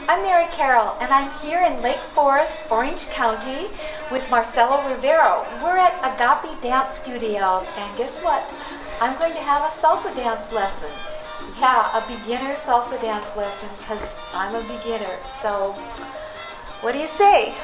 I'm Mary Caryl, and I'm here in Lake Forest, Orange County with Marcelo Rivero. We're at Agape Dance Studio, and guess what? I'm going to have a salsa dance lesson. Yeah, a beginner salsa dance lesson, because I'm a beginner. So, what do you say?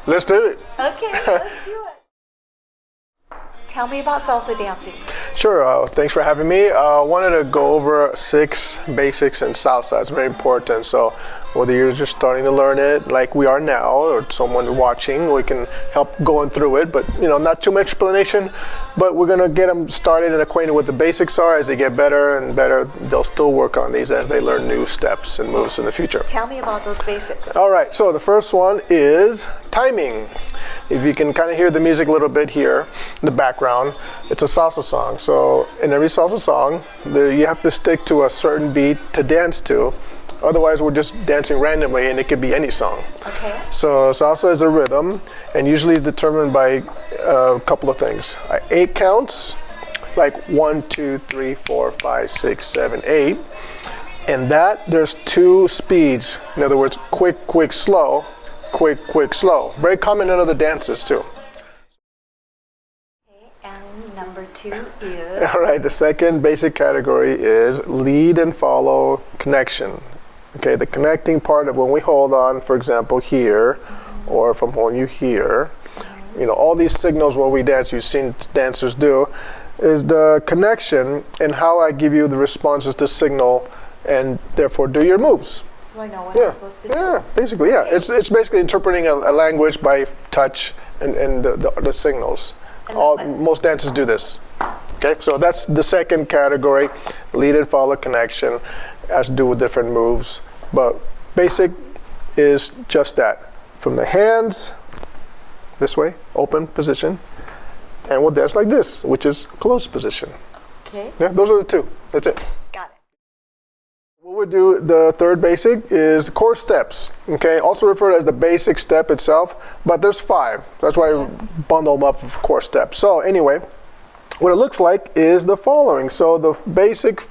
Let's do it. Okay, let's do it. Tell me about salsa dancing. Sure, thanks for having me. I wanted to go over 6 basics in salsa. It's very important. So whether you're just starting to learn it like we are now, or someone watching, we can help going through it, but not too much explanation, but we're going to get them started and acquainted with the basics are. As they get better and better, they'll still work on these as they learn new steps and moves in the future. Tell me about those basics. All right, so the first one is timing. If you can kind of hear the music a little bit here in the background, it's a salsa song. So in every salsa song, you have to stick to a certain beat to dance to. Otherwise, we're just dancing randomly, and it could be any song. Okay. So salsa is a rhythm, and usually is determined by a couple of things. 8 counts, like 1, 2, 3, 4, 5, 6, 7, 8. And that, there's 2 speeds. In other words, quick, quick, slow. Quick, quick, slow. Very common in other dances too. Okay, and number 2 is? All right, the second basic category is lead and follow connection. Okay, the connecting part of when we hold on, for example, here, or from holding you here, all these signals when we dance, you've seen dancers do, is the connection and how I give you the responses to signal and therefore do your moves. So I know what I'm supposed to do. Yeah, basically, yeah. It's basically interpreting a language by touch and the signals. Most dances do this. Okay, so that's the second category, lead and follow connection, has to do with different moves. But basic is just that. From the hands, this way, open position, and we'll dance like this, which is closed position. Okay. Yeah, those are the 2. That's it. Got it. What we do, the third basic, is core steps. Okay, also referred as the basic step itself, but there's 5. That's why I bundled them up with core steps. So anyway, what it looks like is the following. So the basic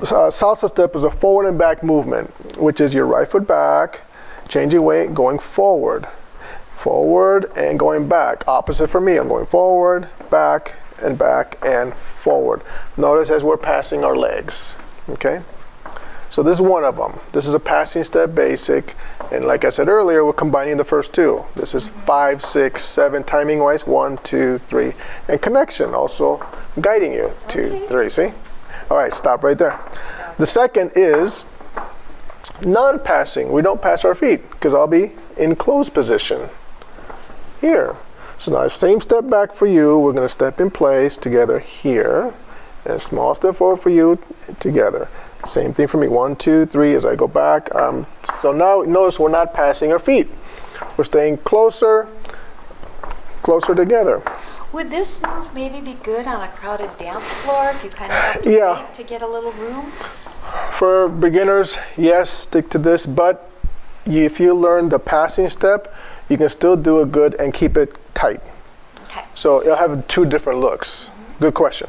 salsa step is a forward and back movement, which is your right foot back, changing weight, going forward. Forward and going back. Opposite for me, I'm going forward, back, and forward. Notice as we're passing our legs. Okay? So this is one of them. This is a passing step basic, and like I said earlier, we're combining the first 2. This is 5, 6, 7, timing wise, 1, 2, 3, and connection also guiding you, 2, 3, see? All right, stop right there. The second is non-passing. We don't pass our feet because I'll be in closed position here. So now same step back for you, we're gonna step in place together here, and a small step forward for you together. Same thing for me, 1, 2, 3, as I go back. So now notice we're not passing our feet. We're staying closer together. Would this move maybe be good on a crowded dance floor if you kind of have to wait to get a little room? For beginners, yes, stick to this, but if you learn the passing step, you can still do it good and keep it tight. Okay. So you'll have 2 different looks. Good question.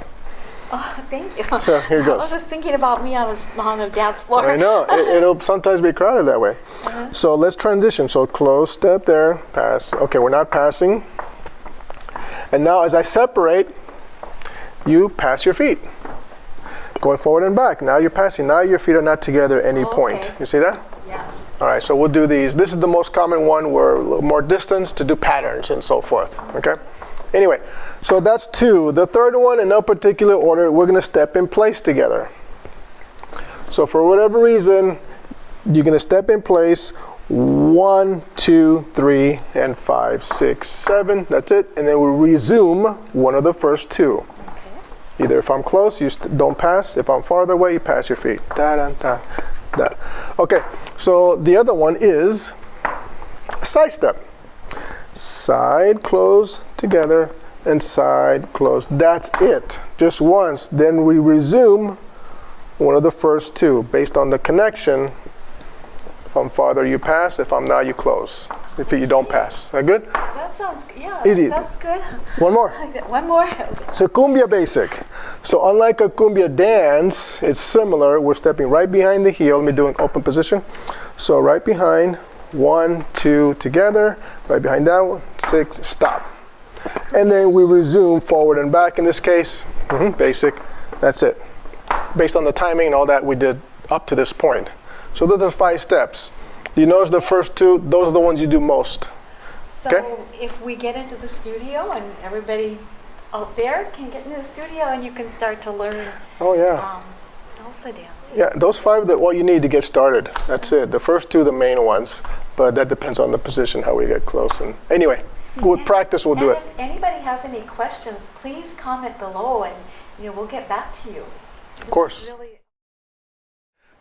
Oh, thank you. So here goes. I was just thinking about me on a dance floor. I know, it'll sometimes be crowded that way. So let's transition. So close step there, pass. Okay, we're not passing. And now as I separate, you pass your feet. Going forward and back. Now you're passing. Now your feet are not together at any point. You see that? Yes. All right, so we'll do these. This is the most common one where a little more distance to do patterns and so forth. Okay? Anyway, so that's 2. The third one, in no particular order, we're going to step in place together. So for whatever reason, you're going to step in place 1, 2, 3, and 5, 6, 7. That's it. And then we'll resume one of the first 2. Okay. Either if I'm close, you don't pass. If I'm farther away, you pass your feet. Da, da, da, da. Okay, so the other one is side step. Side, close, together, and side, close. That's it. Just once. Then we resume one of the first 2 based on the connection. If I'm farther, you pass. If I'm not, you close. If you don't pass. Are good? That sounds, yeah. Easy. That's good. One more. One more. So Cumbia Basic. So unlike a Cumbia dance, it's similar. We're stepping right behind the heel. Let me do an open position. So right behind, 1, 2 together, right behind that one, 6, stop. And then we resume forward and back in this case, basic, that's it. Based on the timing and all that we did up to this point. So those are 5 steps. Do you notice the first 2, those are the ones you do most. So okay? If we get into the studio and everybody out there can get into the studio and you can start to learn salsa dancing. Yeah, those 5 are all you need to get started. That's it. The first 2 are the main ones, but that depends on the position, how we get close. And anyway, with practice we'll do it. If anybody has any questions, please comment below and we'll get back to you. Of course.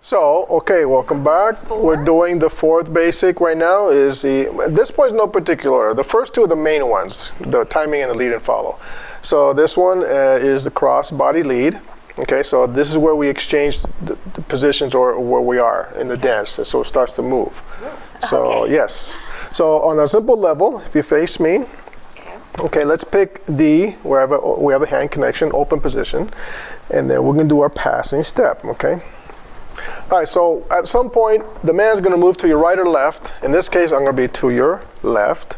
So, okay, welcome back. We're doing the 4th basic right now. At this point is no particular order. The first 2 are the main ones, the timing and the lead and follow. So this one is the cross body lead. Okay, so this is where we exchange the positions or where we are in the dance, and so it starts to move. So yes. So on a simple level, if you face me, okay, let's pick wherever we have a hand connection, open position, and then we're going to do our passing step, okay? All right, so at some point, the man's going to move to your right or left. In this case, I'm going to be to your left,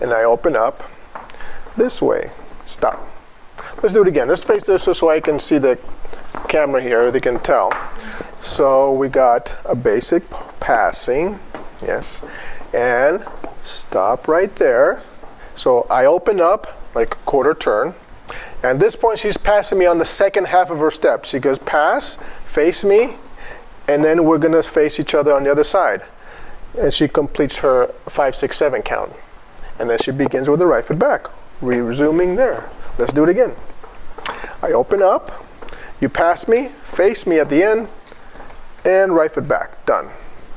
and I open up this way. Stop. Let's do it again. Let's face this so I can see the camera here, they can tell. So we got a basic passing, yes, and stop right there. So I open up like a quarter turn. And at this point, she's passing me on the second half of her step. She goes pass, face me, and then we're going to face each other on the other side. And she completes her 5, 6, 7 count. And then she begins with the right foot back, resuming there. Let's do it again. I open up, you pass me, face me at the end, and right foot back. Done.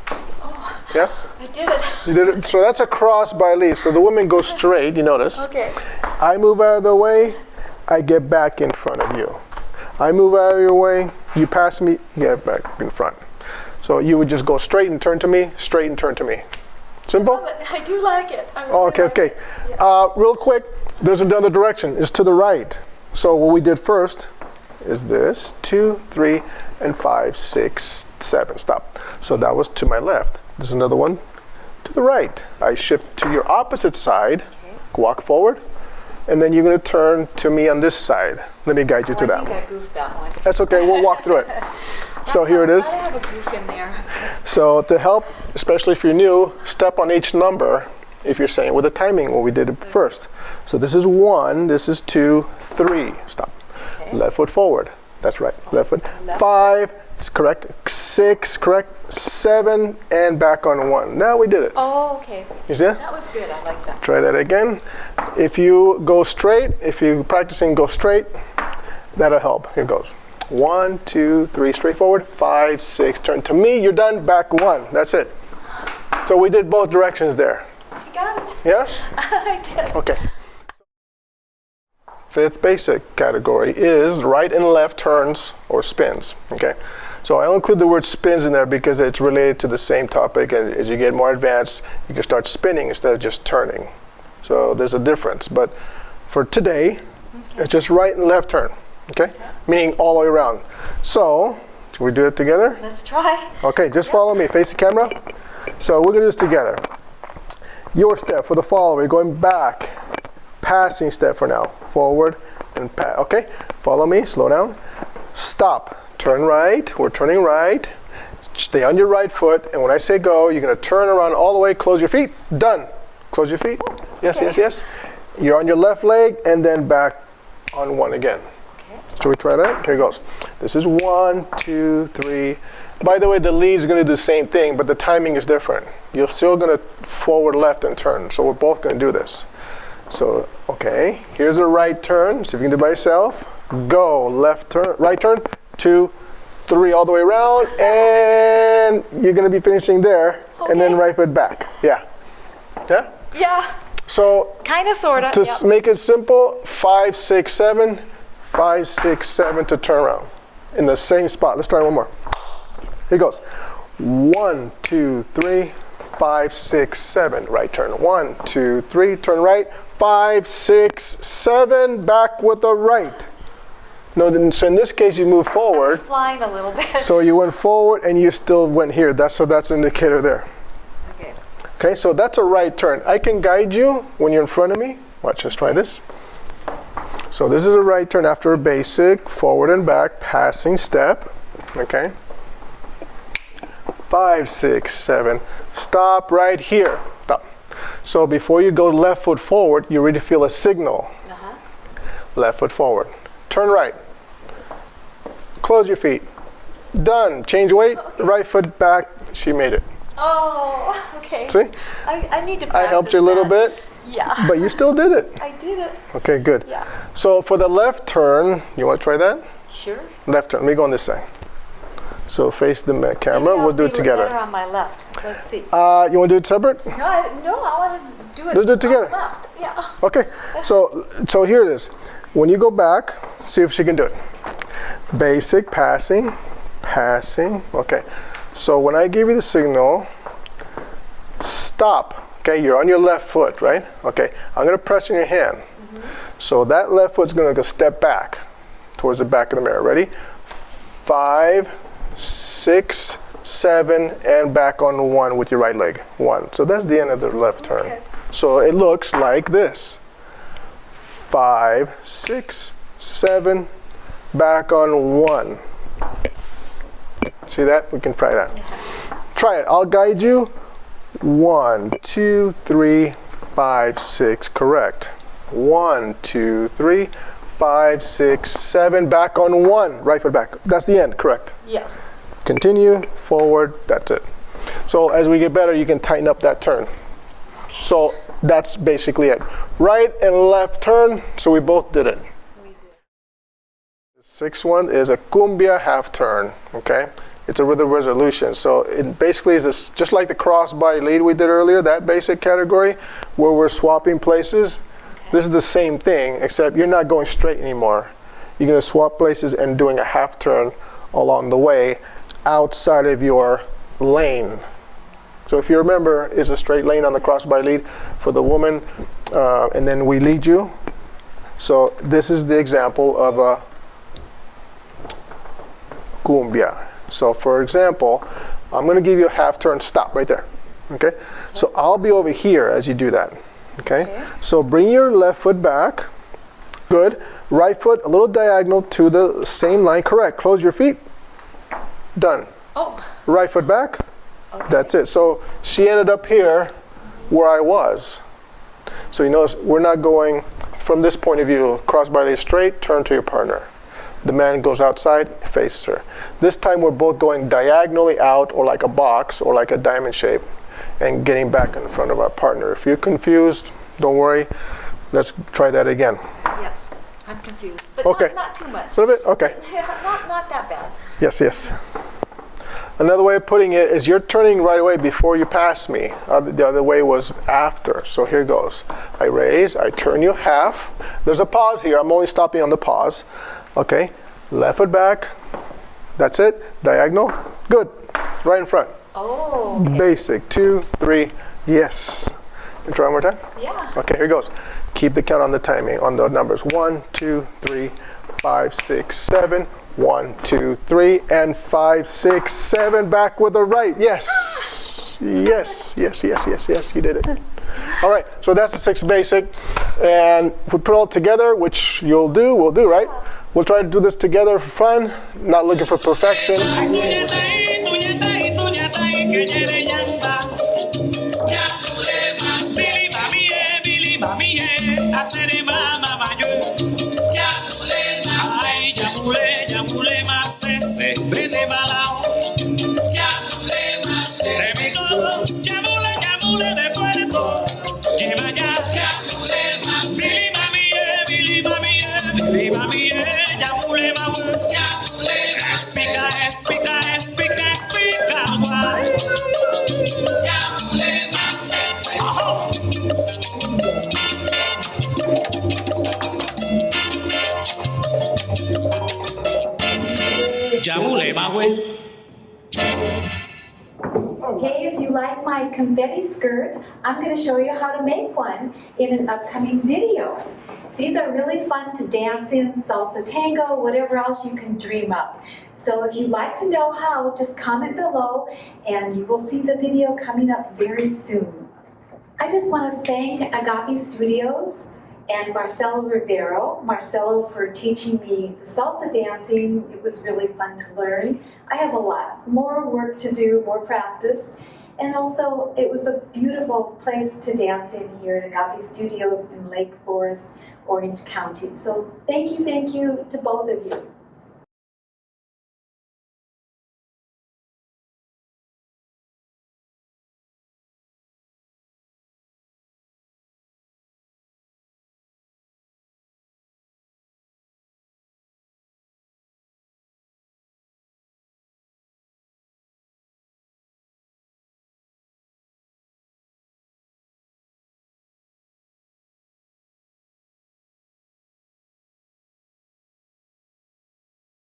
Oh, yeah? I did it. You did it. So that's a cross by lead. So the woman goes straight, you notice. Okay. I move out of the way, I get back in front of you. I move out of your way, you pass me, you get back in front. So you would just go straight and turn to me, straight and turn to me. Simple? I do like it. Okay. Yeah. Real quick, there's another direction. It's to the right. So what we did first is this, 2, 3, and 5, 6, 7. Stop. So that was to my left. There's another one to the right. I shift to your opposite side, walk forward, and then you're going to turn to me on this side. Let me guide you to that one. I goofed that one. That's okay. We'll walk through it. So here it is. I have a goof in there. So to help, especially if you're new, step on each number if you're saying with the timing what we did first. So this is 1, this is 2, 3. Stop. Okay. Left foot forward. That's right. Left foot. 5 is correct. 6 correct. 7 and back on 1. Now we did it. Oh, okay. You see that? That was good. I like that. Try that again. If you go straight, if you're practicing go straight, that'll help. Here goes. 1, 2, 3, straight forward. 5, 6, turn to me. You're done. Back 1. That's it. So we did both directions there. I got it. Yeah? I did. Okay. 5th basic category is right and left turns or spins. Okay. So I'll include the word spins in there because it's related to the same topic, and as you get more advanced, you can start spinning instead of just turning. So there's a difference. But for today, it's just right and left turn. Okay? Meaning all the way around. So, should we do it together? Let's try. Okay, just follow me. Face the camera. So we're going to do this together. Your step for the follow, we're going back. Passing step for now. Forward and pass. Okay? Follow me. Slow down. Stop. Turn right. We're turning right. Stay on your right foot. And when I say go, you're going to turn around all the way. Close your feet. Done. Close your feet. Yes, okay. Yes. You're on your left leg and then back on 1 again. Okay. Should we try that? Here goes. This is 1, 2, 3. By the way, the lead is going to do the same thing, but the timing is different. You're still going to forward, left, and turn. So we're both going to do this. So, okay, here's a right turn. See if you can do it by yourself. Go, left turn, right turn, 2, 3, all the way around, and you're going to be finishing there, okay. And then right foot back. Yeah. Yeah? Yeah. So, kind of, sort of. To make it simple, 5, 6, 7, 5, 6, 7 to turn around in the same spot. Let's try one more. Here goes. 1, 2, 3, 5, 6, 7. Right turn. 1, 2, 3. Turn right. 5, 6, 7. Back with the right. No, so in this case you move I forward. was flying a little bit. So you went forward and you still went here. That's an indicator there. Okay. Okay, so that's a right turn. I can guide you when you're in front of me. Watch, let's try this. So this is a right turn after a basic, forward and back, passing step. Okay. 5, 6, 7. Stop right here. Stop. So before you go left foot forward, you already feel a signal. Uh-huh. Left foot forward. Turn right. Close your feet. Done. Change weight. Right foot back. She made it. Oh, okay. See? I need to practice I helped you a little that. bit. Yeah. But you still did it. I did it. Okay, good. Yeah. So for the left turn, you want to try that? Sure. Left turn. Let me go on this side. So face the camera. Maybe We'll do I'll it feel better together. on my left. Let's see. You want to do it separate? No, I want to do it. Let's do it together. On the left. Yeah. Okay. So here it is. When you go back, see if she can do it. Basic, passing, passing. Okay. So when I give you the signal, stop. Okay, you're on your left foot, right? Okay. I'm going to press in your hand. Mm-hmm. So that left foot's going to go step back towards the back of the mirror. Ready? 5, 6, 7, and back on 1 with your right leg. 1. So that's the end of the left turn. Okay. So it looks like this. 5, 6, 7, back on 1. See that? We can try that. Try it. I'll guide you. 1, 2, 3, 5, 6. Correct. 1, 2, 3, 5, 6, 7. Back on 1. Right foot back. That's the end. Correct. Yes. Continue forward. That's it. So as we get better, you can tighten up that turn. Okay. So that's basically it. Right and left turn. So we both did it. We did. The sixth one is a cumbia half turn. Okay. It's a rhythm resolution. So it basically is just like the cross body lead we did earlier, that basic category, where we're swapping places. Okay. This is the same thing, except you're not going straight anymore. You're going to swap places and doing a half turn along the way outside of your lane. So if you remember, it's a straight lane on the cross body lead for the woman, and then we lead you. So this is the example of a cumbia. So for example, I'm going to give you a half turn, stop right there. Okay? So I'll be over here as you do that. Okay? So bring your left foot back. Good. Right foot a little diagonal to the same line. Correct. Close your feet. Done. Oh. Right foot back. Okay. That's it. So she ended up here where I was. So you notice we're not going from this point of view, cross body straight, turn to your partner. The man goes outside, faces her. This time we're both going diagonally out, or like a box, or like a diamond shape, and getting back in front of our partner. If you're confused, don't worry. Let's try that again. Yes, I'm confused, but Okay. not too much. A little bit? Okay. Not that bad. Yes, yes. Another way of putting it is you're turning right away before you pass me. The other way was after. So here goes. I raise, I turn you half. There's a pause here. I'm only stopping on the pause. Okay. Left foot back. That's it. Diagonal. Good. Right in front. Oh. Okay. Basic. 2, 3. Yes. Can you try one more time? Yeah. Okay, here goes. Keep the count on the timing, on the numbers. 1, 2, 3, 5, 6, 7. 1, 2, 3, and 5, 6, 7. Back with the right. Yes. Yes, yes, yes, yes, yes. You did it. All right, so that's the 6th basic. And if we put it all together, which we'll do, right? We'll try to do this together for fun, not looking for perfection. Okay, if you like my confetti skirt, I'm going to show you how to make one in an upcoming video. These are really fun to dance in, salsa tango, whatever else you can dream up. So if you'd like to know how, just comment below and you will see the video coming up very soon. I just want to thank Agape Studios and Marcelo Rivero. Marcelo for teaching me the salsa dancing. It was really fun to learn. I have a lot more work to do, more practice. And also, it was a beautiful place to dance in here at Agape Studios in Lake Forest, Orange County. So thank you to both of you.